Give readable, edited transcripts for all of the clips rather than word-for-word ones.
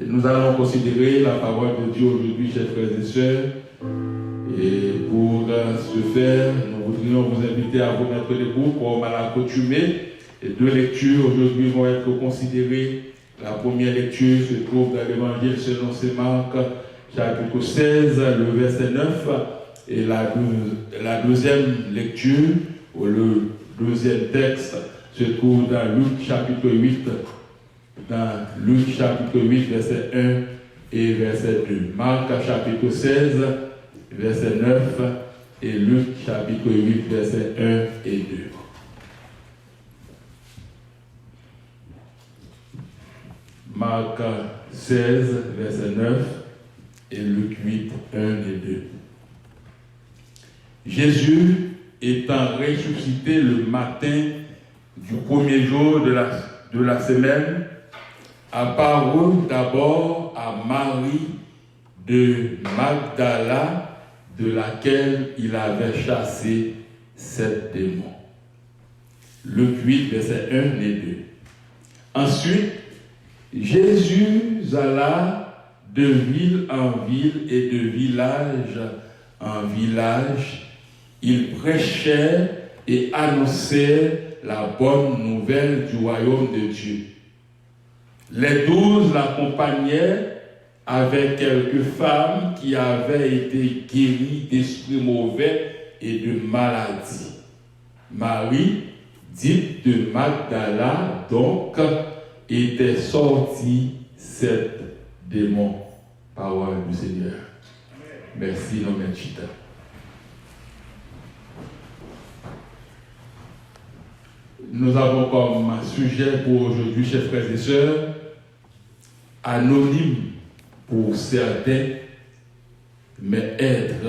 Nous allons considérer la parole de Dieu aujourd'hui, chers frères et sœurs. Et pour ce faire, nous voudrions vous inviter à vous mettre debout comme à l'accoutumée. Les deux lectures aujourd'hui vont être considérées. La première lecture se trouve dans l'Évangile selon saint Marc, chapitre 16, le verset 9. Et la deuxième lecture, ou le deuxième texte, se trouve dans Luc chapitre 8. Dans Luc chapitre 8, verset 1 et verset 2. Marc chapitre 16, verset 9 et Luc chapitre 8, verset 1 et 2. Marc 16, verset 9 et Luc 8, 1 et 2. Jésus étant ressuscité le matin du premier jour de la semaine, apparut d'abord à Marie de Magdala, de laquelle il avait chassé 7 démons. Luc 8, verset 1 et 2. Ensuite, Jésus alla de ville en ville et de village en village. Il prêchait et annonçait la bonne nouvelle du royaume de Dieu. Les 12 l'accompagnaient avec quelques femmes qui avaient été guéries d'esprits mauvais et de maladies. Marie, dite de Magdala, donc, était sortie 7 démons. Parole du Seigneur. Merci, non, Chita. Nous avons comme sujet pour aujourd'hui, chers frères et sœurs, anonyme pour certains, mais être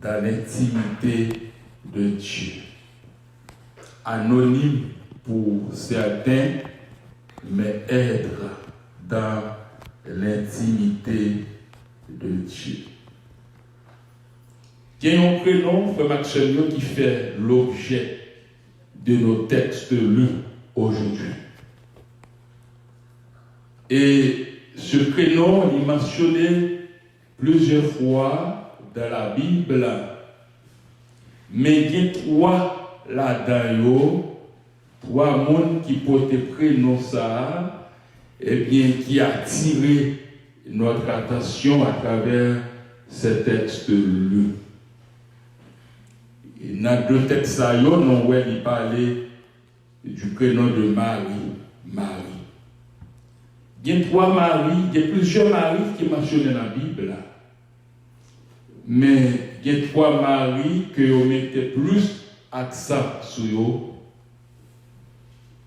dans l'intimité de Dieu. Anonyme pour certains, mais être dans l'intimité de Dieu. Il y a un prénom, Frère Maxime, qui fait l'objet de nos textes lus aujourd'hui. Et ce prénom est mentionné plusieurs fois dans la Bible, mais il y a 3 là-dedans, 3 mondes qui portent prénom ça, et bien qui a attiré notre attention à travers ces textes lus. Et dans 2 textes, nous allons parler du prénom de Marie. Marie. Il y a 3 Marie, il y a plusieurs Marie qui sont mentionnés dans la Bible. Mais il y a 3 Marie que on mettait plus accent sur eux.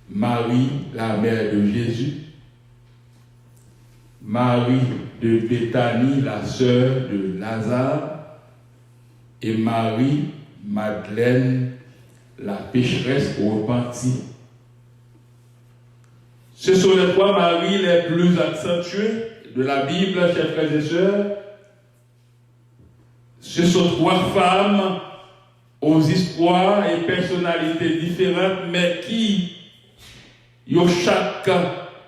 Marie, la mère de Jésus. Marie de Béthanie, la sœur de Lazare. Et Marie, Madeleine, la pécheresse repentie. Ce sont les 3 Maries les plus accentuées de la Bible, chers frères et sœurs. Ce sont 3 femmes aux histoires et personnalités différentes, mais qui, chaque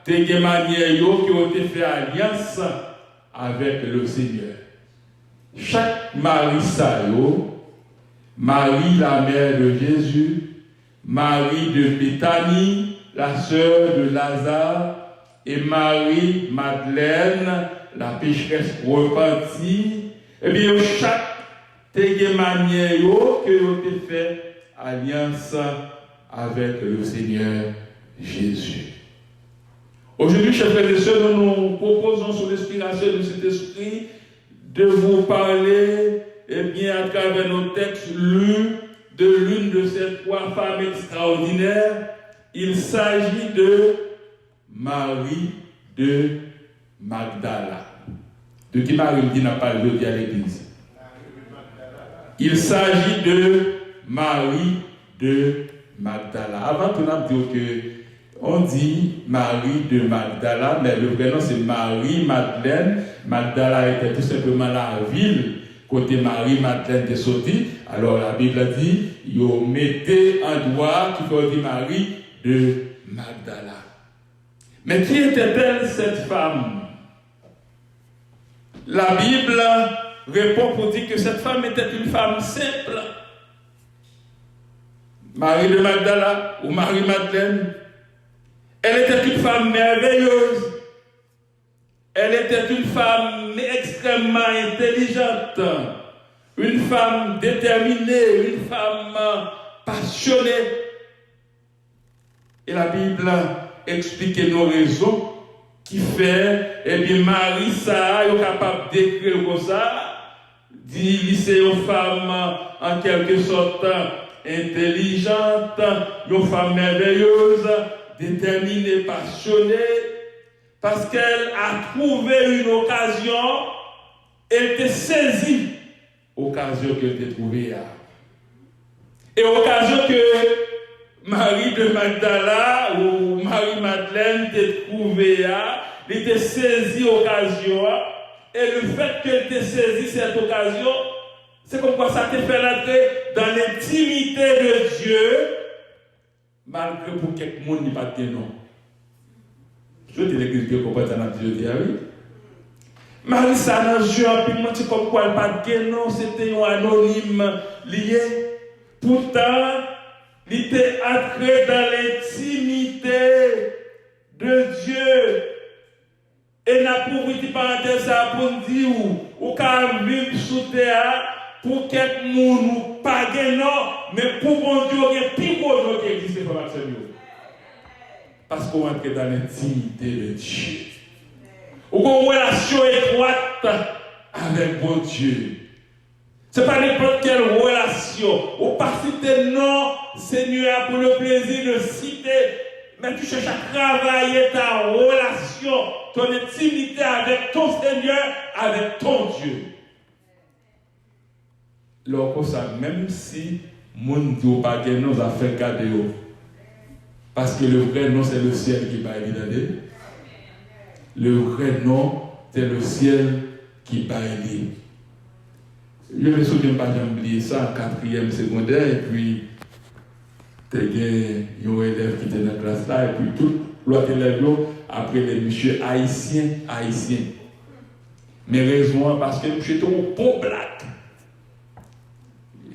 des manières qui ont été fait alliance avec le Seigneur. Chaque Marie Marie, la mère de Jésus, Marie de Béthanie, la sœur de Lazare, et Marie, Madeleine, la pécheresse repentie, et bien chaque manière qui ont été fait alliance avec le Seigneur Jésus. Aujourd'hui, chers frères et sœurs, nous nous proposons sous l'inspiration de cet esprit de vous parler, eh bien, à travers nos textes lus, de l'une de ces 3 femmes extraordinaires. Il s'agit de Marie de Magdala. De qui Marie dit n'a pas le dit à l'église? Il s'agit de Marie de Magdala. Avant tout, on a dit que on dit Marie de Magdala, mais le vrai nom c'est Marie Madeleine. Magdala était tout simplement la ville côté Marie Madeleine de sortie. Alors la Bible dit, vous mettez un doigt qui faut dire Marie de Magdala. Mais qui était-elle cette femme? La Bible répond pour dire que cette femme était une femme simple. Marie de Magdala ou Marie-Madeleine, elle était une femme merveilleuse. Elle était une femme extrêmement intelligente, une femme déterminée, une femme passionnée. Et la Bible explique nos raisons qui fait, eh bien, Marie, ça, est capable d'écrire comme ça, dit c'est une femme en quelque sorte intelligente, une femme merveilleuse, déterminée, passionnée, parce qu'elle a trouvé une occasion, elle était saisie, occasion qu'elle était trouvée. Et occasion que Marie de Magdala ou Marie-Madeleine était trouvée, elle était saisie occasion, et le fait qu'elle était saisie cette occasion, c'est comme quoi ça te fait entrer dans l'intimité de Dieu, malgré pour quelques monde n'y pas de nom. Je te l'église qui comprend ça dans Dieu, oui. Marie, ça dans Dieu, puis moi, c'est comme quoi elle pas de nom, c'était un anonyme lié. Pourtant, il était entré dans l'intimité de Dieu. Et n'a pour une parenthèse ça pour dire ou quand vivre sous terre pour quelques monde ou pas de nom, mais pour mon Dieu, il y a plus gros nom qui existe pour l'accès. Parce qu'on entre dans l'intimité de Dieu. Ou qu'on a une relation étroite avec mon Dieu. Ce n'est pas n'importe quelle relation. Ou pas citer non, Seigneur, pour le plaisir de citer. Mais tu cherches à travailler ta relation, ton intimité avec ton Seigneur, avec ton Dieu. Alors, ça, même si mon Dieu n'a pas de nom, ça fait cadeau. Parce que le vrai nom, c'est le ciel qui va aider. Le vrai nom, c'est le ciel qui va aider. Je me souviens pas d'oublier ça en 4e secondaire, et puis, il y a un élève qui était dans la classe là, et puis tout l'autre élève, après les messieurs haïtiens. Mais raison, parce que monsieur était un bon black.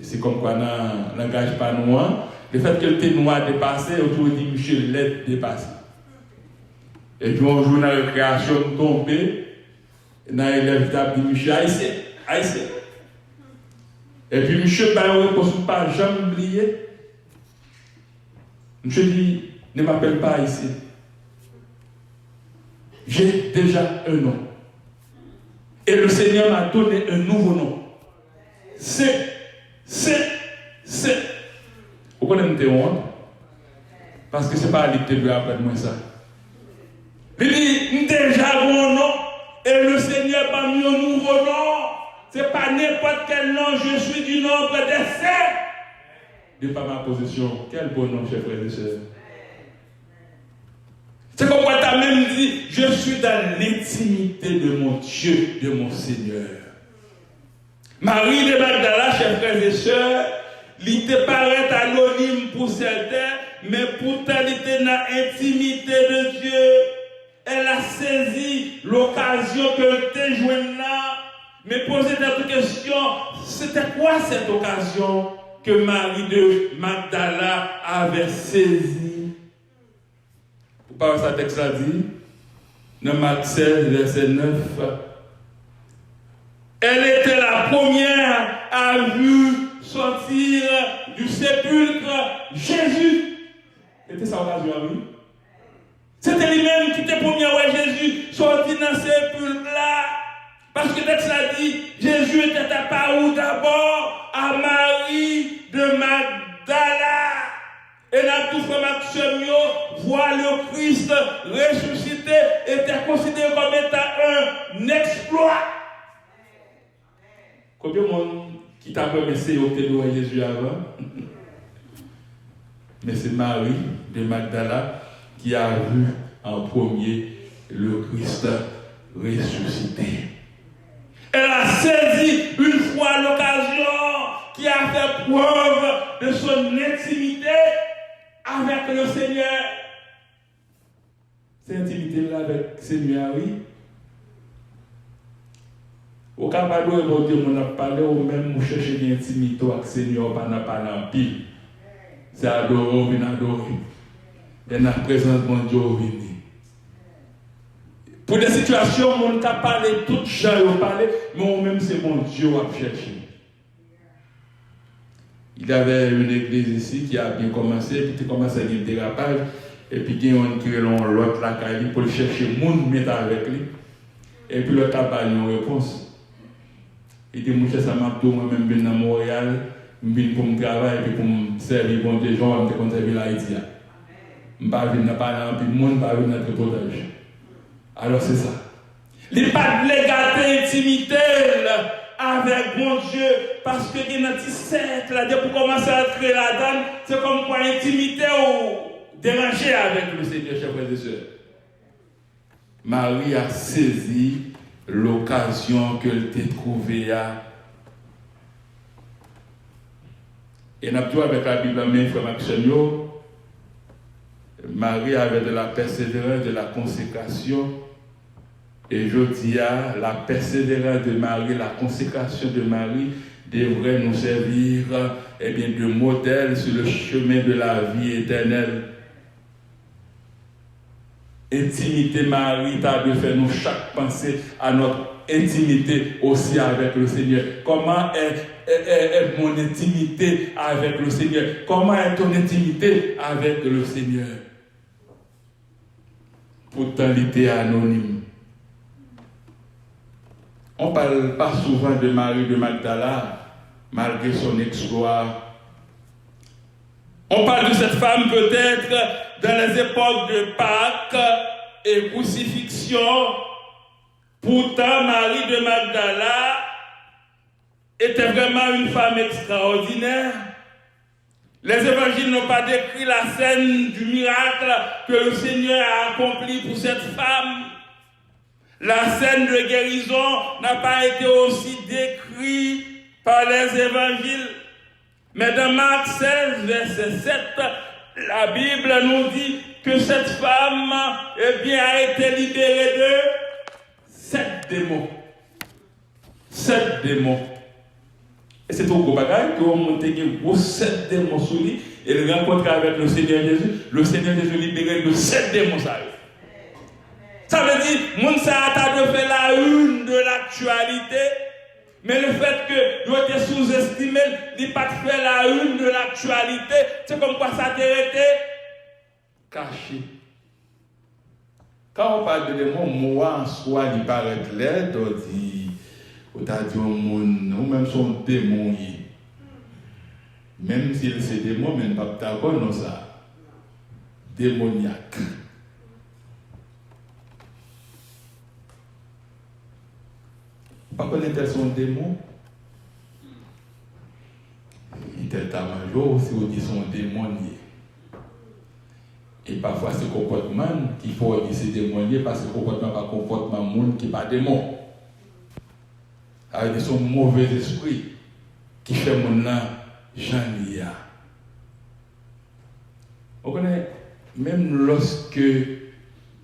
C'est comme quoi dans le langage pas noir. Le fait que le thé noir dépassé, autour dit monsieur l'aide dépassé. Et puis on joue dans la récréation tombée, dans l'élève qui dit monsieur haïtien. Et puis monsieur Bayon ne pas jamais oublier. Monsieur dit, ne m'appelle pas haïtien. J'ai déjà un nom. Et le Seigneur m'a donné un nouveau nom. C'est. Vous connaissez tes honte? Parce que ce n'est pas lui qui te veut après moi ça. Il dit, déjà mon nom, et le Seigneur m'a mis un nouveau nom. Ce n'est pas n'importe quel nom, je suis du nombre des saints. De par ma position, quel bon nom, chers frères et sœurs. C'est comme quoi tu as même dit, je suis dans l'intimité de mon Dieu, de mon Seigneur. Marie de Magdala, chers frères et sœurs, il te paraît anonyme pour certains, mais pourtant il était dans l'intimité de Dieu. Elle a saisi l'occasion que tu joué là. Mais poser d'autres questions, c'était quoi cette occasion que Marie de Magdala avait saisie? Vous parlez ça texte a dit, dans Marc 16, verset 9. Elle était la première à vu sortir du sépulcre Jésus. C'était sa occasion, oui. C'était lui-même qui était premier à Jésus sorti dans ce sépulcre-là. Parce que texte a dit, Jésus était apparu d'abord à Marie de Magdala. Et dans tout frère Maxime, voir le Christ ressuscité était considéré comme étant un exploit. Combien de monde qui t'a remercié au témoin Jésus avant? Mais c'est Marie de Magdala qui a vu en premier le Christ ressuscité. Elle a saisi une fois l'occasion qui a fait preuve de son intimité avec le Seigneur. Cette intimité-là avec le Seigneur, oui. Au cas où bon Dieu, on a parlé, ou même vous cherchez une intimité avec le Seigneur, pas n'a pas en pile. C'est adorer, on vient adorer. Et dans la présence de mon Dieu, on vient. Pour des situations, on a parlé, tout gens ont parlé, mais même c'est mon Dieu à chercher. Il y avait une église ici qui a bien commencé, puis qui commence à dire dérapage, et puis il y a un qui l'autre là pour chercher le monde, mettre avec lui. Et puis l'autre a pas une réponse. Il dit, mon cher, ça m'a tout, moi-même, je viens à Montréal, je viens pour me travailler, puis pour me servir, pour des gens, je vais servir l'Haïti. Je ne vais pas venir parler, puis le monde ne va pas venir notre protège. Alors c'est ça. Il n'y a pas de légalité, intimité avec mon Dieu, parce que dans le cercle, pour commencer à créer la donne, c'est comme quoi intimité ou déranger avec le Seigneur, chers frères et sœurs. Marie a saisi l'occasion qu'elle t'a trouvée. Et nous avons avec la Bible en main, frère Maxime, Marie avait de la persévérance, de la consécration. Et je dis à la persévérance de Marie, la consécration de Marie devrait nous servir de modèle sur le chemin de la vie éternelle. Intimité Marie, t'as de faire nous chaque pensée à notre intimité aussi avec le Seigneur. Comment est mon intimité avec le Seigneur? Comment est ton intimité avec le Seigneur? Pourtant, il était anonyme. On ne parle pas souvent de Marie de Magdala, malgré son exploit. On parle de cette femme peut-être dans les époques de Pâques et crucifixion. Pourtant, Marie de Magdala était vraiment une femme extraordinaire. Les évangiles n'ont pas décrit la scène du miracle que le Seigneur a accompli pour cette femme. La scène de guérison n'a pas été aussi décrite par les évangiles. Mais dans Marc 16, verset 7, la Bible nous dit que cette femme a été libérée de 7 démons. 7 démons. Et c'est au gros bagage qu'on monte 7 démons sous lui et le rencontre avec le Seigneur Jésus. Le Seigneur Jésus libéré de 7 démons. Ça veut dire, mon ça a de faire la une de l'actualité, mais le fait que nous été sous-estimé, il n'a pas fait la une de l'actualité, c'est comme quoi ça a été caché. Quand on parle de démons, moi en soi, il paraît laid, on dit, ou même son démon, même s'il c'est démon, mais pas d'accord, non ça, démoniaque. Pas connaître son démon. Il était à major aussi, on dit son démonier. Et parfois, c'est le comportement qu'il faut dire c'est démonier parce que le comportement n'est pas comportement monde qui n'est pas démon. Avec son mauvais esprit qui fait mon nom Jean-Lia. Vous connaissez, même lorsque il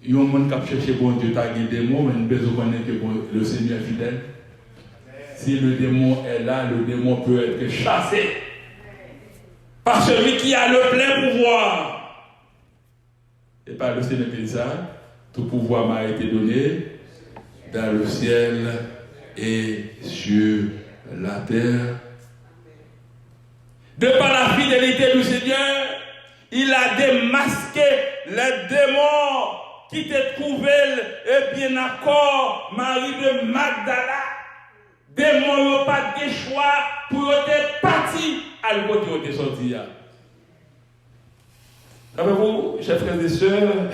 y a un monde qui a cherché bon Dieu, tu as des démons, mais nous devons connaître que le Seigneur est fidèle. Si le démon est là, le démon peut être chassé par celui qui a le plein pouvoir. Et par le Seigneur qui dit ça, tout pouvoir m'a été donné dans le ciel et sur la terre. De par la fidélité du Seigneur, il a démasqué les démons qui te trouvaient et bien accord, Marie de Magdala. Démons n'ont pas de choix pour être partis à l'autre côté de sorti. Savez-vous, chers frères et sœurs,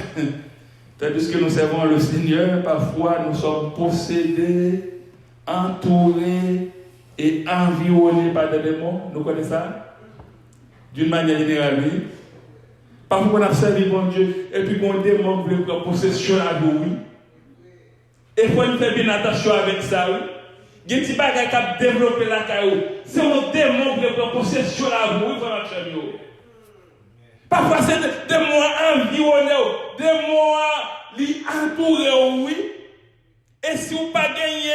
tandis que nous servons le Seigneur, parfois nous sommes possédés, entourés et environnés par des démons. Nous connaissons ça? D'une manière générale, oui. Parfois on a servi bon Dieu et puis mon démon veut prendre possession à nous, oui. Et il faut faire bien attention avec ça, oui. Il y a des bagages qui ont développé la caillou. C'est un démon qui prend possession à vous, oui, parfois c'est des démons environnés, des démons qui entourent, oui. Et si vous pas gagné,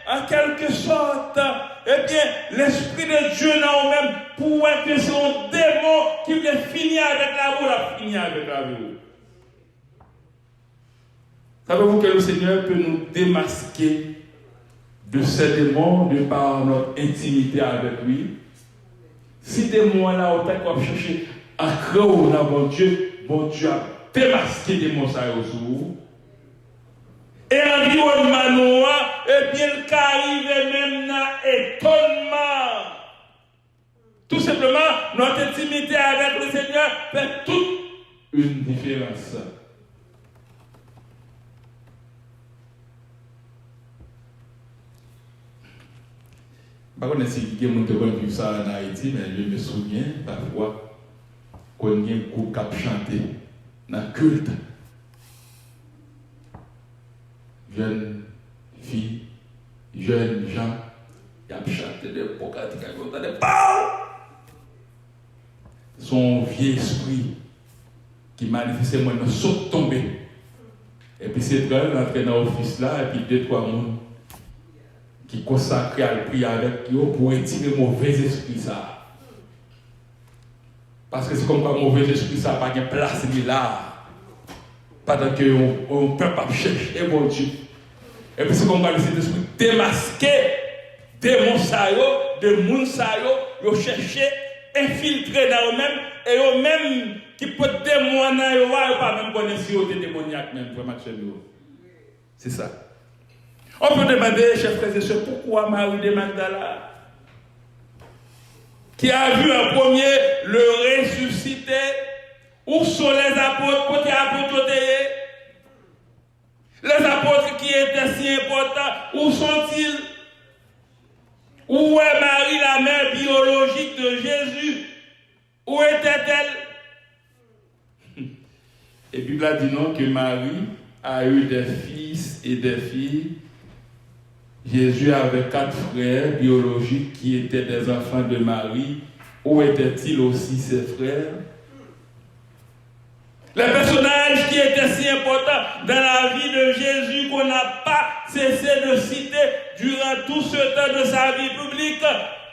en quelque sorte, eh bien, l'Esprit de Dieu dans vous-même, pour que c'est un démon qui vient finir avec la vous, la finir avec la vous. Savez-vous que le Seigneur peut nous démasquer de ces démons de par notre intimité avec lui? Si des démons-là, on t'a cherché à créer dans bon Dieu a démasqué des démons sur vous. Et environnement noir, et bien le cas arrive même dans étonnement. Tout simplement, notre intimité avec le Seigneur fait toute une différence. Par contre, si quelqu'un m'a vu ça en Haïti, mais je me souviens parfois qu'on y a un groupe qui a chanté dans le culte. Jeunes filles, jeunes gens, ils ont chanté des pocates, ils ont entendu son vieux esprit qui manifestait moi, ils sont tombés. Et puis c'est très rentré dans l'office là, et puis 2-3 personnes qui consacrent à le prier avec eux pour retirer le mauvais esprit ça. Parce que c'est comme un mauvais esprit ça, pas de place là. Pendant qu'on ne peut pas chercher mon Dieu. Et puis c'est comme cet esprit démasqué, démons de moun sayo, yo cherché, infiltré dans eux-mêmes, et eux-mêmes qui peuvent témoigner, ils ne pas même connaître si ils sont démoniaques même, c'est ça. On peut demander, chers frères et sœurs, pourquoi Marie de Magdala, qui a vu en premier le ressuscité, où sont les apôtres, côté apôtres, les apôtres qui étaient si importants, où sont-ils? Où est Marie, la mère biologique de Jésus? Où était-elle? Et Bible a dit non que Marie a eu des fils et des filles. Jésus avait 4 frères biologiques qui étaient des enfants de Marie. Où étaient-ils aussi ses frères? Les personnages qui étaient si importants dans la vie de Jésus qu'on n'a pas cessé de citer durant tout ce temps de sa vie publique,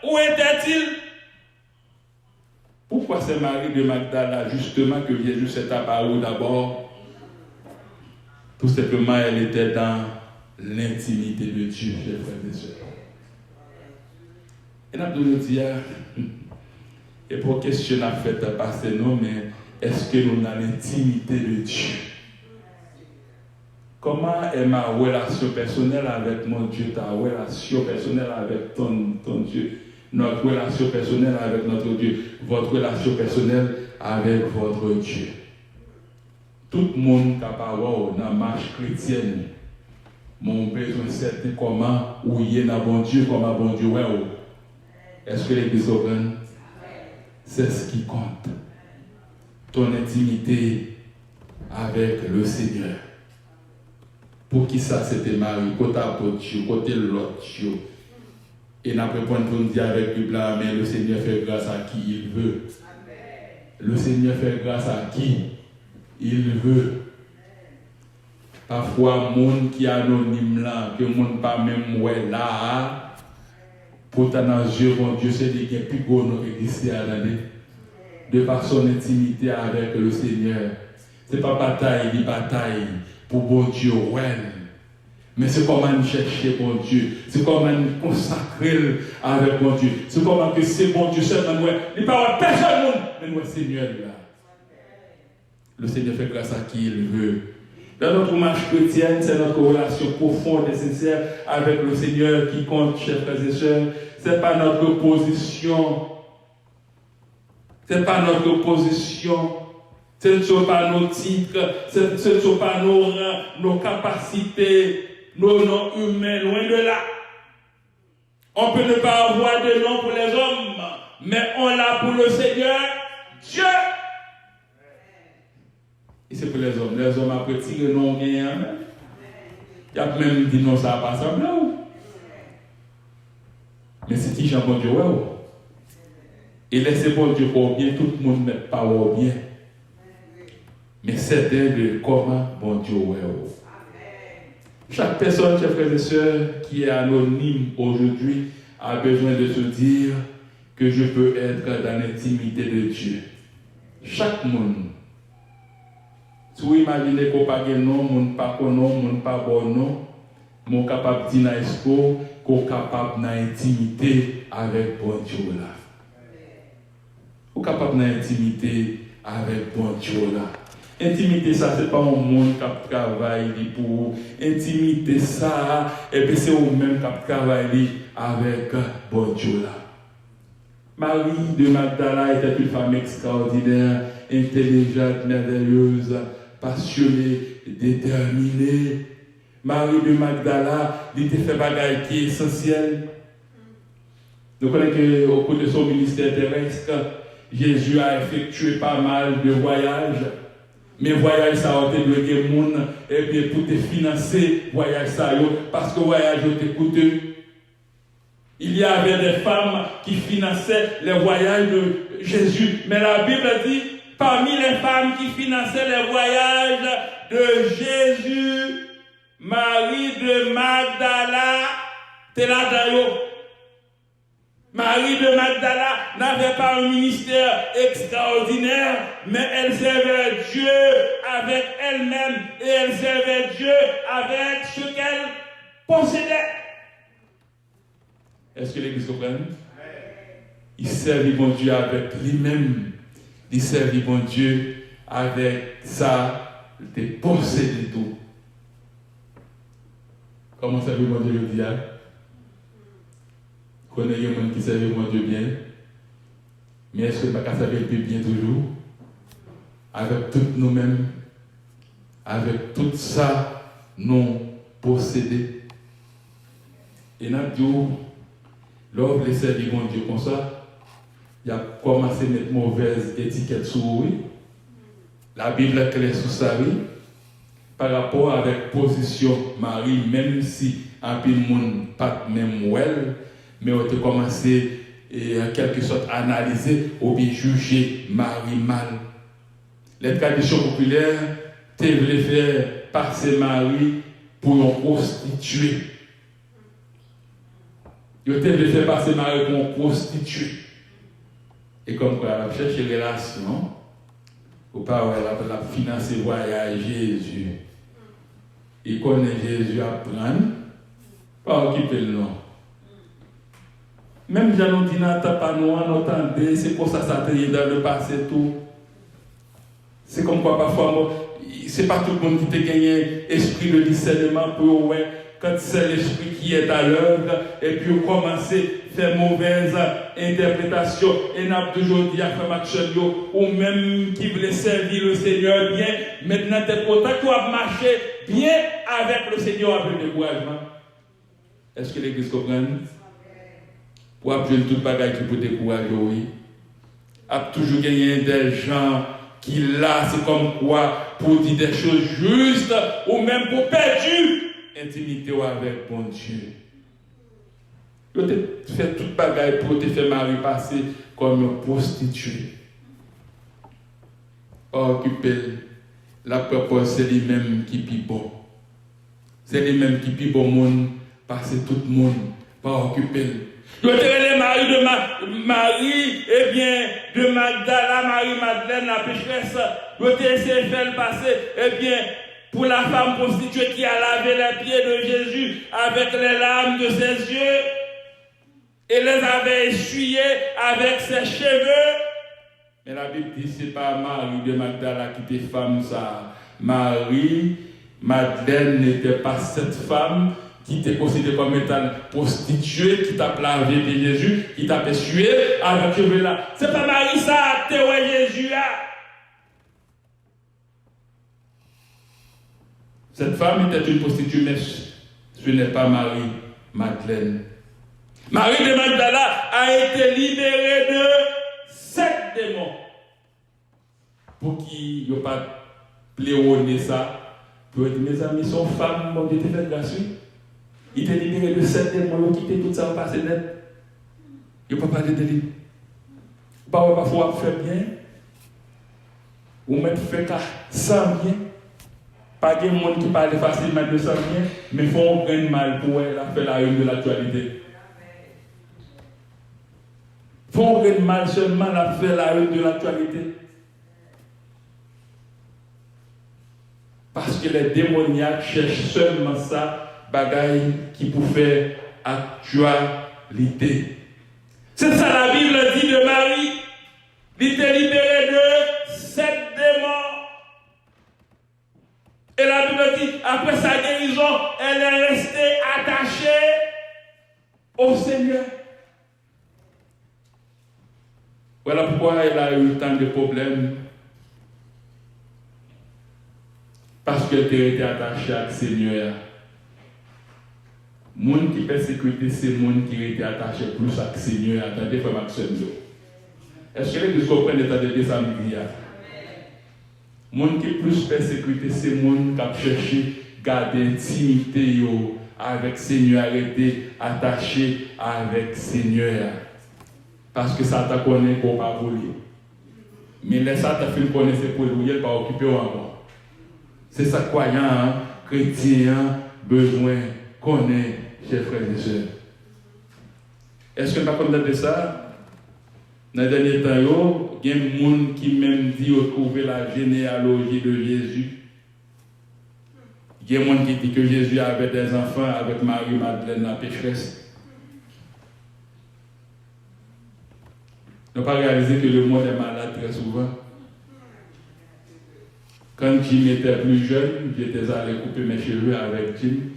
où étaient-ils? Pourquoi c'est Marie de Magdala justement que Jésus s'est apparu d'abord? Tout simplement, elle était dans l'intimité de Dieu, chers frères et sœurs. Et nous dire, et pour questionner la fête, parce que non, mais est-ce que nous avons l'intimité de Dieu? Comment est ma relation personnelle avec mon Dieu, ta relation personnelle avec ton Dieu, notre relation personnelle avec notre Dieu, votre relation personnelle avec votre Dieu? Tout le monde qui a parlé dans la marche chrétienne, mon besoin certain comment où il est dans bon Dieu, comment bon Dieu est. Est-ce que l'Église ouvre? C'est ce qui compte. Ton intimité avec le Seigneur. Pour qui ça c'était Marie, côté apôtre Dieu, côté l'autre Dieu. Et n'a pas pour nous dire avec Bible, mais le Seigneur fait grâce à qui il veut. Le Seigneur fait grâce à qui il veut. Parfois, monde qui est anonyme là, que monde pas même ouais là, pourtant dans Dieu, bon Dieu, c'est des plus gros notre église à l'année. De par son intimité avec le Seigneur. Ce n'est pas bataille pour bon Dieu, ouais. Mais c'est comment nous chercher bon Dieu. C'est comment nous consacrer avec bon Dieu. C'est comment que c'est bon Dieu seulement nous. Il n'y a pas personne, mais nous, Seigneur, là. Le Seigneur fait grâce à qui il veut. Dans notre marche chrétienne, c'est notre relation profonde et sincère avec le Seigneur qui compte, chers frères et sœurs. Ce n'est pas notre position. Ce n'est pas notre position. Ce ne sont pas nos titres. Ce ne sont pas nos rangs, nos capacités, nos noms humains, loin de là. On peut ne pas avoir de nom pour les hommes, mais on l'a pour le Seigneur, Dieu. Et c'est pour les hommes. Les hommes après tirent non rien. Il y a même dit non, ça n'a pas semblé. Mais c'est qui Jean bon Dieu, ouais. Et laissez bon Dieu pour bien, tout le monde ne met pas au bien. Mais c'est de comment bon Dieu, ouais. Chaque personne, chers frères et sœurs, qui est anonyme aujourd'hui, a besoin de se dire que je peux être dans l'intimité de Dieu. Chaque monde. Si vous imaginez qu'on n'a pas de nom, on n'a pas de nom, on n'a pas de nom, on est capable de dire qu'on est capable d'intimité avec bon Dieu là. On est capable d'intimité avec bon Dieu là. Intimité, ça, ce n'est pas un monde qui travaille pour vous. Intimité, ça, et c'est vous-même qui travaillez avec bon Dieu là. Marie de Magdala était une femme extraordinaire, intelligente, merveilleuse, passionnée, déterminée. Marie de Magdala, il était fait bagaille qui est essentiel. Nous connaissons qu'au cours de son ministère terrestre, Jésus a effectué pas mal de voyages. Mais voyage ça a été de monde et bien pour te financer voyage ça parce que voyage était coûteux. Il y avait des femmes qui finançaient les voyages de Jésus, mais la Bible dit parmi les femmes qui finançaient les voyages de Jésus, Marie de Magdala, t'es là d'ailleurs. Marie de Magdala n'avait pas un ministère extraordinaire, mais elle servait Dieu avec elle-même et elle servait Dieu avec ce qu'elle possédait. Est-ce que l'Église comprend? Il servit bon Dieu avec lui-même. Il servit bon Dieu avec ça, de posséder tout. Comment servir bon Dieu le diable? Connaît des gens qui servent mon Dieu bien, mais est-ce que pas qu'à servir plus bien toujours? Avec tout nous-mêmes, avec tout ça, nous possédés. Et nous avons dit, lors de servir mon Dieu comme ça, il a commencé à mettre mauvaise étiquette sur lui. La Bible est claire sur ça, oui. Par rapport avec position Marie, même si un peu de monde pas même well, mais on a commencé en quelque sorte à analyser ou bien juger Marie mal. Les traditions populaires voulaient faire passer Marie pour une prostituée. Ils voulaient faire passer Marie pour une prostituée. Et comme quoi, elle a cherché une relation, ou pas, elle a financé le voyage Jésus. Il connaît Jésus à prendre, pas occuper le nom. Même Jean nous dit, nous entendez, c'est pour ça que ça a été dans le passé tout. C'est comme quoi parfois, c'est pas tout le monde qui te gagné esprit de discernement pour ouais, quand c'est l'esprit qui est à l'œuvre, et puis on commence à faire mauvaise interprétation, et n'a toujours dit à faire action, ou même qui voulait servir le Seigneur bien, maintenant t'es content que tu vas marcher bien avec le Seigneur avec découragement. Est-ce que l'Église comprend? Pour appeler tout bagage qui peut décourager, oui. A toujours gagné des gens qui là, c'est comme quoi, pour dire des choses justes, ou même pour perdre intimité avec bon Dieu. Il te fait tout bagage pour te faire mari passer comme une prostituée. Occuper la propose, c'est lui-même qui pis bon. C'est lui-même qui pis bon monde, passer tout le monde, pas occuper. Le les maris de Marie, eh bien, de Magdala, Marie-Madeleine, la pécheresse, le essayé de faire passer, eh bien, pour la femme prostituée qui a lavé les pieds de Jésus avec les larmes de ses yeux et les avait essuyés avec ses cheveux. Mais la Bible dit, c'est pas Marie de Magdala qui était femme, ça. Marie-Madeleine n'était pas cette femme qui était considérée comme étant prostituée, qui t'a lavé de Jésus, qui t'a essuyé avec cheveux là. C'est pas Marie ça, t'es ouais Jésus là. Cette femme était une prostituée, mais ce n'est pas Marie-Madeleine. Marie de Magdala a été libérée de 7 démons. Pour qu'il n'y ait pas pléonné ça, pour dire, mes amis sont femmes, mon Dieu te fait gratuit. Il était libéré de 7 démons, il a quitté tout ça au passé net. Il ne peut pas parler de lui. Parfois faire bien, ou même faire ça sans bien. Pas de monde qui parle facilement de ça bien, mais font un grand mal pour elle faire la une de l'actualité. Font un grand mal seulement à faire la une de l'actualité. Parce que les démoniaques cherchent seulement ça, bagaille qui peut faire actualité. C'est ça la Bible dit de Marie. Il était libéré de 7 démons. Et la Bible dit, après sa guérison, elle est restée attachée au Seigneur. Voilà pourquoi elle a eu tant de problèmes. Parce qu'elle était attachée au Seigneur. Les gens qui persécutent, c'est les gens qui étaient attachés plus au Seigneur. Attendez, frère Maxime. Est-ce que les gens comprennent l'état de ça? Les gens qui plus persécutés, c'est les gens qui ont cherché à garder l'intimité avec le Seigneur, arrêter attaché avec le Seigneur. Parce que ça t'a connu pour ne pas voler. Mais les Satan fait connaître pour lui, il ne pas occuper encore. C'est ça, croyant, chrétien, besoin, connaît, chers frères et sœurs. Est-ce que nous ne pouvons pas de ça? Dans les derniers temps, il y a des gens qui même dit trouver la généalogie de Jésus. Il y a des gens qui disent que Jésus avait des enfants avec Marie-Madeleine, la pécheresse. Nous n'avons pas réalisé que le monde est malade très souvent. Quand Jim était plus jeune, j'étais allé couper mes cheveux avec Jim.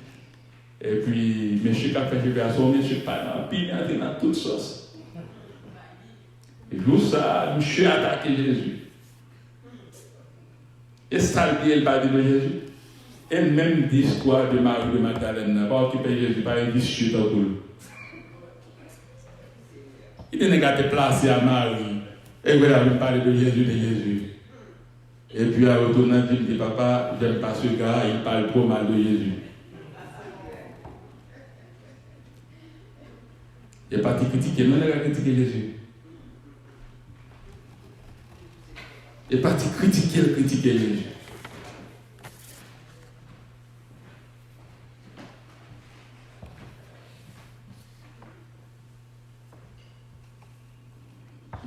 Et puis, monsieur qui a fait cheveux à son monsieur, pas dans le dans toutes sauces. Et jour ça, monsieur a attaqué Jésus. Et ça, il va dire de Jésus. Et même l'histoire de Marie de Magdalène n'a pas occupé Jésus, pas une discussion dans tout. Il n'a pas été placé à Marie. Et voilà, il parle de Jésus. Et puis, à retournant, il dit, papa, j'aime pas ce gars, il parle trop mal de Jésus. Il n'est pas critiqué, mais il a critiqué Jésus. Il n'est pas critiqué Jésus.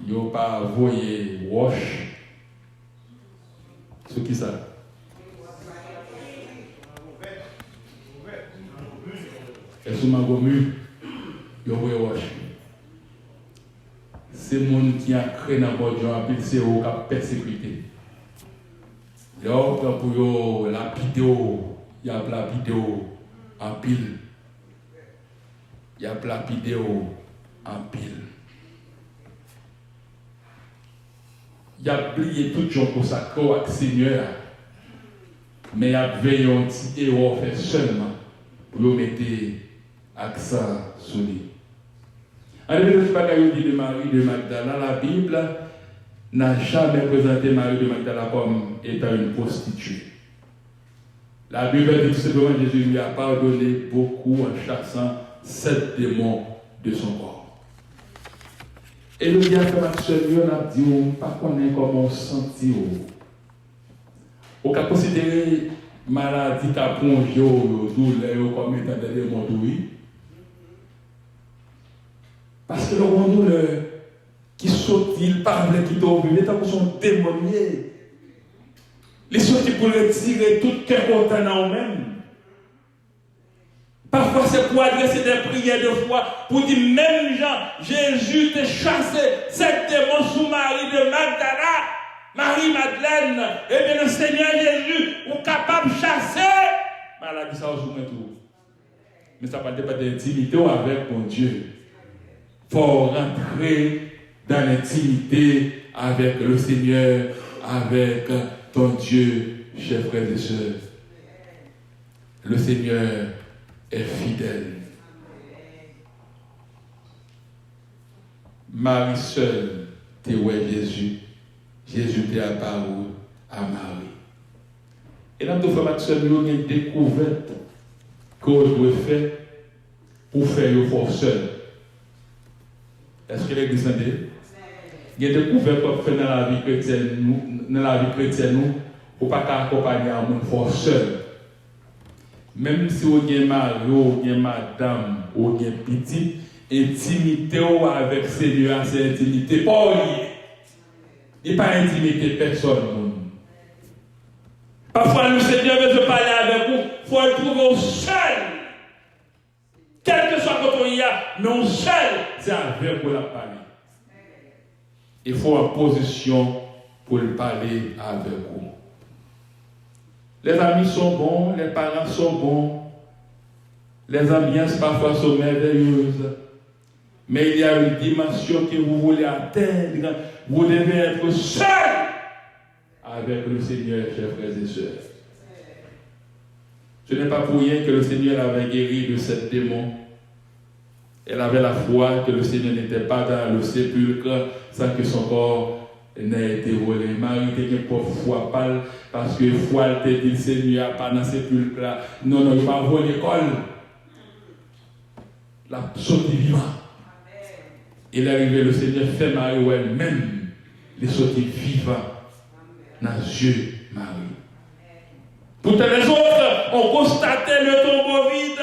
Il n'a pas envoyé wash. C'est qui ça? Est-ce que ma gomme, il envoyé wash. C'est le monde qui a créé dans le monde, c'est eux qui ont persécuté. Il y a pour la vidéo, il y a la vidéo en pile. Il y a la vidéo en pile. Il a oublié tout le monde consacré au Seigneur, mais il a veillé un petit héros fait seulement pour mettre accent sur lui. En le bagaille de Marie de Magdala, la Bible n'a jamais présenté Marie de Magdala comme étant une prostituée. La Bible dit tout simplement que Jésus lui a pardonné beaucoup en chassant 7 démons de son corps. Et le diacre Maxime a dit, on ne pas connaître comment on sentit. On a considéré maladie qui a plongé douleur comme étant des démons douilles. Parce que le monde qui saute, il parle, qui tombe, il est comme son démonier. Les sorties pour retirer tout cœur content en eux-mêmes. Parfois, c'est pour adresser des prières de foi, pour dire, même Jean, Jésus t'a chassé cette démon sous Marie de Magdala, Marie-Madeleine, et bien le Seigneur Jésus est capable de chasser. Maladie, ça vous met tout. Mais ça ne parle pas d'intimité avec mon Dieu. Il faut rentrer dans l'intimité avec le Seigneur, avec ton Dieu, chers frères et sœurs. Le Seigneur est fidèle. Marie seule t'es ouais Jésus. Jésus t'est apparu à Marie. Et dans notre formation, nous avons une découverte qu'on doit faire pour faire le fort seul. Est-ce que l'Église entend? Il y a une découverte qu'on fait dans la vie chrétienne, ou pas accompagner un monde fort seul. Même si vous avez mari, vous avez madame, vous avez petit, intimité avec le Seigneur, c'est intimité. Pas lié. Il n'y a pas intimité personne. Parfois, le Seigneur veut parler avec vous, il faut le trouver seul. Quel que soit votre il y a, mais seul, c'est avec vous la parler. Il faut en position pour le parler avec vous. Les amis sont bons, les parents sont bons, les ambiances parfois sont merveilleuses, mais il y a une dimension que vous voulez atteindre, vous devez être seul avec le Seigneur, chers frères et sœurs. Ce n'est pas pour rien que le Seigneur avait guéri de cette démon. Elle avait la foi que le Seigneur n'était pas dans le sépulcre sans que son corps n'ait été volé. Marie était pour foi pâle parce que foi elle dit le Seigneur pas dans le sépulcre là. Non, il va voler l'école. La sortie vivante. Il est arrivé, le Seigneur fait Marie ou elle-même les sorties vivantes dans les yeux Marie. Pourtant les autres ont constaté le tombeau vide.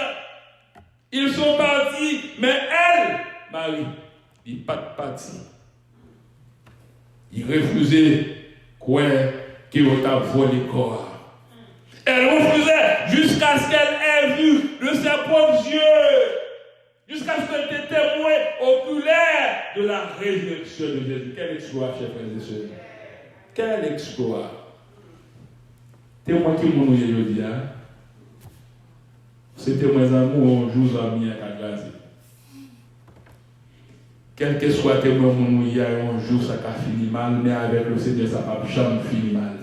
Ils sont partis, mais elle, Marie, il n'est pas partie. Il refusait quoi qu'il ait volé le corps. Elle refusait jusqu'à ce qu'elle ait vu de ses propres yeux, jusqu'à ce qu'elle était témoin oculaire de la résurrection de Jésus. Quel exploit, chers frères et sœurs. Quel exploit. Témoin qui m'ont dit, c'est témoin d'amour, on joue à mi à grâce. Quel que soit témoin mon un jour ça a fini mal, mais avec le Seigneur ça va jamais finir mal.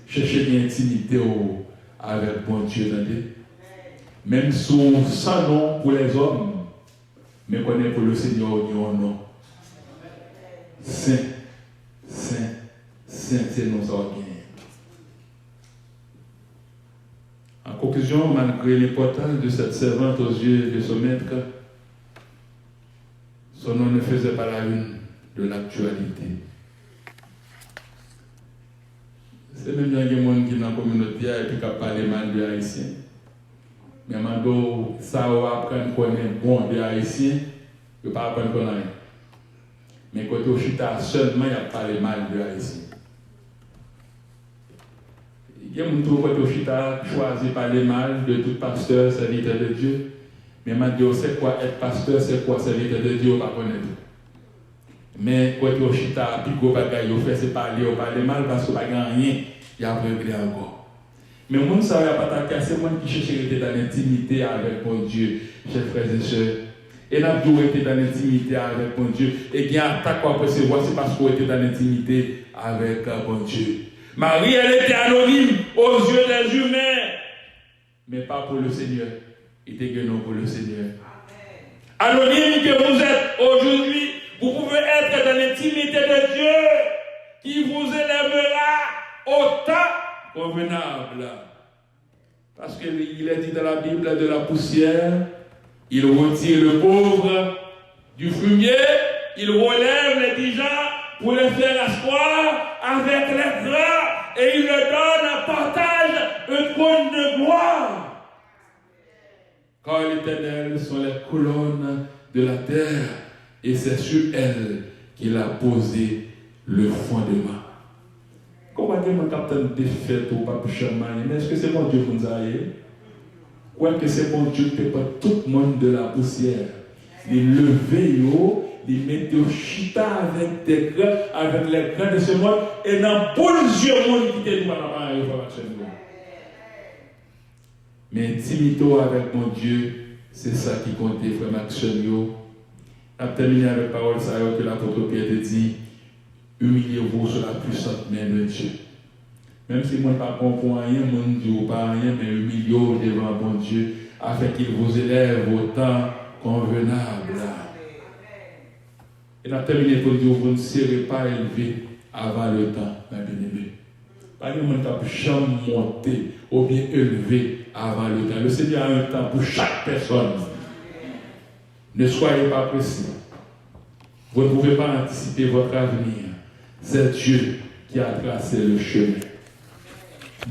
Cherchez l'intimité avec bon Dieu, même sans nom pour les hommes, mais connaît pour le Seigneur au nom. Saint, Saint, Saint, c'est nos organes. En conclusion, malgré l'importance de cette servante aux yeux de son maître, son nom ne faisait pas la une de l'actualité. C'est même bien des gens qui dans la communauté et qui parlent mal de Haïtiens. Mais maintenant, ça va apprendre qu'on est bon de Haïtiens, il ne va pas apprendre qu'on a. Mais quand on chita seulement, il a parlé mal de Haïtiens. Il y a des gens qui ont choisi de parler mal de tout pasteur, serviteur de Dieu. Mais maintenant, c'est quoi être pasteur, c'est quoi serviteur de Dieu, on ne va pas connaître. Mais quand on chita, puis qu'on fait, c'est parler mal parce qu'on ne va pas rien, il y a aveuglé encore. Mais le monde, ça ne va pas t'attaquer, c'est le monde qui cherche à être dans l'intimité avec mon Dieu, chers frères et sœurs. Et n'a pas été dans l'intimité avec mon Dieu. Et qui attaque quoi percevoir, c'est parce qu'on était dans l'intimité avec mon Dieu. Marie, elle était anonyme aux yeux des humains, mais pas pour le Seigneur. Il était que non pour le Seigneur. Anonyme que vous êtes aujourd'hui, vous pouvez être dans l'intimité de Dieu qui vous élèvera au temps convenable. Parce qu'il est dit dans la Bible de la poussière, il retire le pauvre du fumier, il relève les indigents pour les faire asseoir avec les grands et il leur donne un partage, un trône de gloire. Car l'Éternel sont les colonnes de la terre et c'est sur elles qu'il a posé le fondement. Comment dire mon capitaine défait ou pas pour chamailler? Mais est-ce que c'est mon Dieu qui nous a aidé? Ou est-ce que c'est mon Dieu qui prend tout le monde de la poussière? Il levait il mettait au chita avec des grains, avec les grains de ce monde, et dans plusieurs mondes qui étaient dans la réformation. Mais intimité avec mon Dieu, c'est ça qui comptait, frère Maxime. On a terminé avec la parole que l'apôtre Pierre te dit, humiliez-vous sur la puissante main de Dieu. Même si moi ne comprends rien, moi ne dis pas rien, mais humiliez-vous devant mon Dieu, afin qu'il vous élève au temps convenable. Et on a terminé pour dire, vous ne serez pas élevé avant le temps, ma bien-aimée. Pas de monde qui jamais monter ou bien élevé avant le temps. Le Seigneur a un temps pour chaque personne. Ne soyez pas pressés. Vous ne pouvez pas anticiper votre avenir. C'est Dieu qui a tracé le chemin.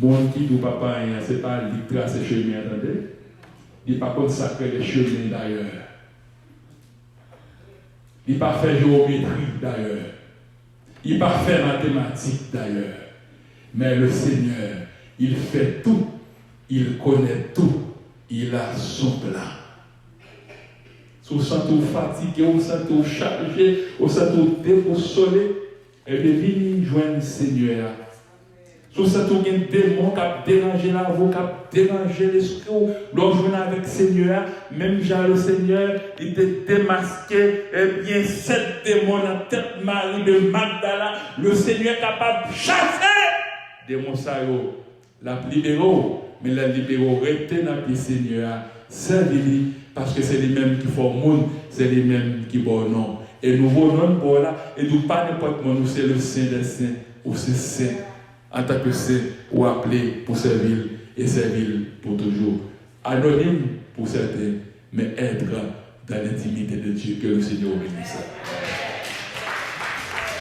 Bon qui ou papa, c'est pas lui tracer chemin, attendez. Il n'est pas consacré les chemins d'ailleurs. Il n'est pas fait géométrie d'ailleurs. Il n'est pas fait mathématiques d'ailleurs. Mais le Seigneur, il fait tout. Il connaît tout. Il a son plan. Si vous sentez fatigué, vous sentez chargé, vous sentez déboussolé, et bien, venez joindre le Seigneur. Si vous sentez un démon qui a dérangé la voix, qui a dérangé l'esprit, l'on avec le Seigneur, même Jean le Seigneur, il était démasqué, et bien, 7 démons dans la tête Marie de Magdala, le Seigneur est capable de chasser démons ça, la libéraux, mais la libéraux rester dans le Seigneur, servez-lui, parce que c'est lui-même qui font le monde, c'est lui-même qui bon nom. Et nous venons pour là, et nous pas n'importe quoi, nous c'est le Saint des Saints, ou c'est Saint, en tant que Saint, ou appelé pour servir, et servir pour toujours. Anonyme pour certains, mais être dans l'intimité de Dieu, que le Seigneur bénisse.